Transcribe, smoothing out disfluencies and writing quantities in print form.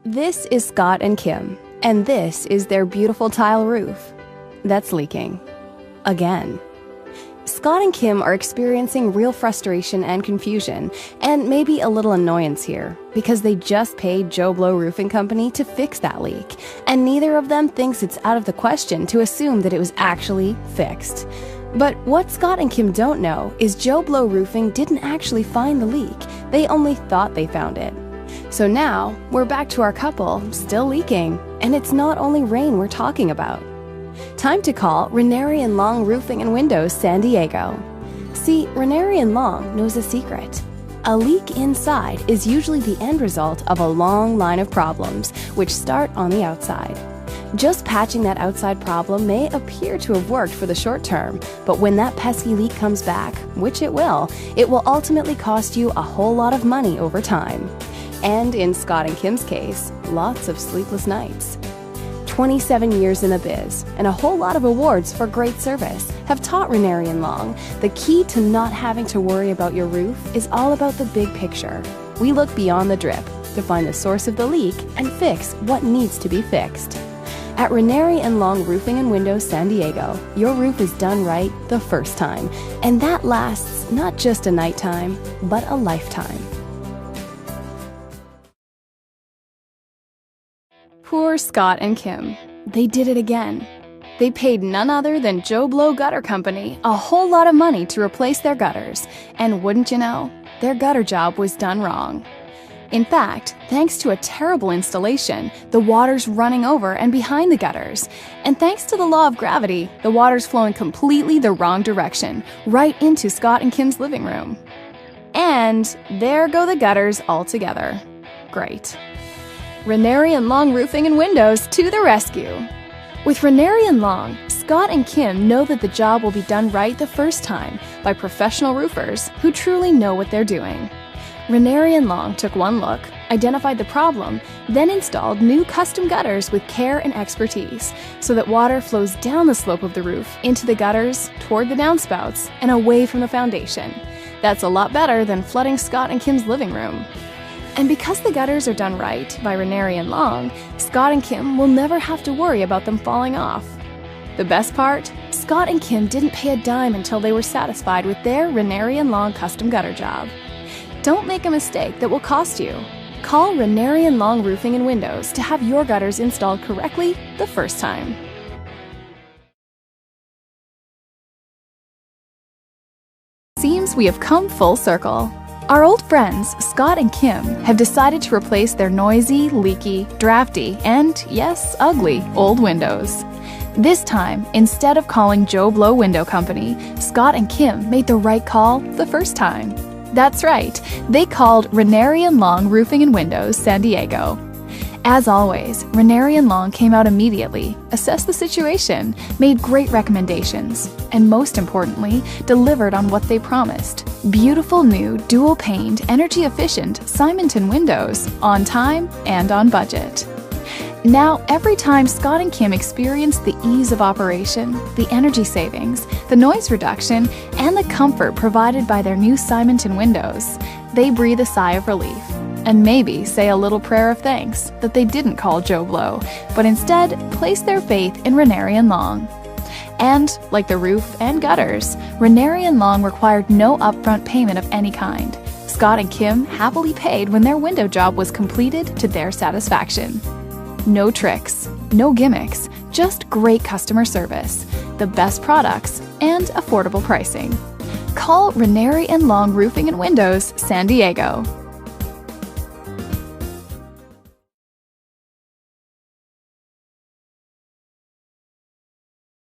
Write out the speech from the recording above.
This is Scott and Kim, and this is their beautiful tile roof that's leaking. Again. Scott and Kim are experiencing real frustration and confusion, and maybe a little annoyance here, because they just paid Joe Blow Roofing Company to fix that leak, and neither of them thinks it's out of the question to assume that it was actually fixed. But what Scott and Kim don't know is Joe Blow Roofing didn't actually find the leak, they only thought they found it. So now, we're back to our couple, still leaking, and it's not only rain we're talking about. Time to call Raneri Long Roofing and Windows San Diego. See, Raneri Long knows a secret. A leak inside is usually the end result of a long line of problems, which start on the outside. Just patching that outside problem may appear to have worked for the short term, but when that pesky leak comes back, which it will ultimately cost you a whole lot of money over time. And in Scott and Kim's case, lots of sleepless nights. 27 years in the biz and a whole lot of awards for great service have taught Raneri Long the key to not having to worry about your roof is all about the big picture. We look beyond the drip to find the source of the leak and fix what needs to be fixed. At Raneri Long Roofing and Windows San Diego, your roof is done right the first time, and that lasts not just a nighttime, but a lifetime. Poor Scott and Kim. They did it again. They paid none other than Joe Blow Gutter Company a whole lot of money to replace their gutters, and wouldn't you know, their gutter job was done wrong. In fact, thanks to a terrible installation, the water's running over and behind the gutters. And thanks to the law of gravity, the water's flowing completely the wrong direction, right into Scott and Kim's living room. And there go the gutters altogether. Great. Raneri Long Roofing and Windows to the rescue. With Raneri Long, Scott and Kim know that the job will be done right the first time by professional roofers who truly know what they're doing. Raneri Long took one look, identified the problem, then installed new custom gutters with care and expertise so that water flows down the slope of the roof into the gutters, toward the downspouts, and away from the foundation. That's a lot better than flooding Scott and Kim's living room. And because the gutters are done right by Raneri Long, Scott and Kim will never have to worry about them falling off. The best part? Scott and Kim didn't pay a dime until they were satisfied with their Raneri Long custom gutter job. Don't make a mistake that will cost you. Call Raneri Long Roofing and Windows to have your gutters installed correctly the first time. Seems we have come full circle. Our old friends, Scott and Kim, have decided to replace their noisy, leaky, drafty, and, yes, ugly, old windows. This time, instead of calling Joe Blow Window Company, Scott and Kim made the right call the first time. That's right, they called Raneri Long Roofing and Windows San Diego. As always, Raneri Long came out immediately, assessed the situation, made great recommendations, and most importantly, delivered on what they promised. Beautiful new, dual-paned, energy-efficient Simonton windows, on time and on budget. Now, every time Scott and Kim experience the ease of operation, the energy savings, the noise reduction, and the comfort provided by their new Simonton windows, they breathe a sigh of relief. And maybe say a little prayer of thanks that they didn't call Joe Blow, but instead place their faith in Raneri Long. And, like the roof and gutters, Raneri Long required no upfront payment of any kind. Scott and Kim happily paid when their window job was completed to their satisfaction. No tricks, no gimmicks, just great customer service, the best products, and affordable pricing. Call Raneri Long Roofing and Windows San Diego.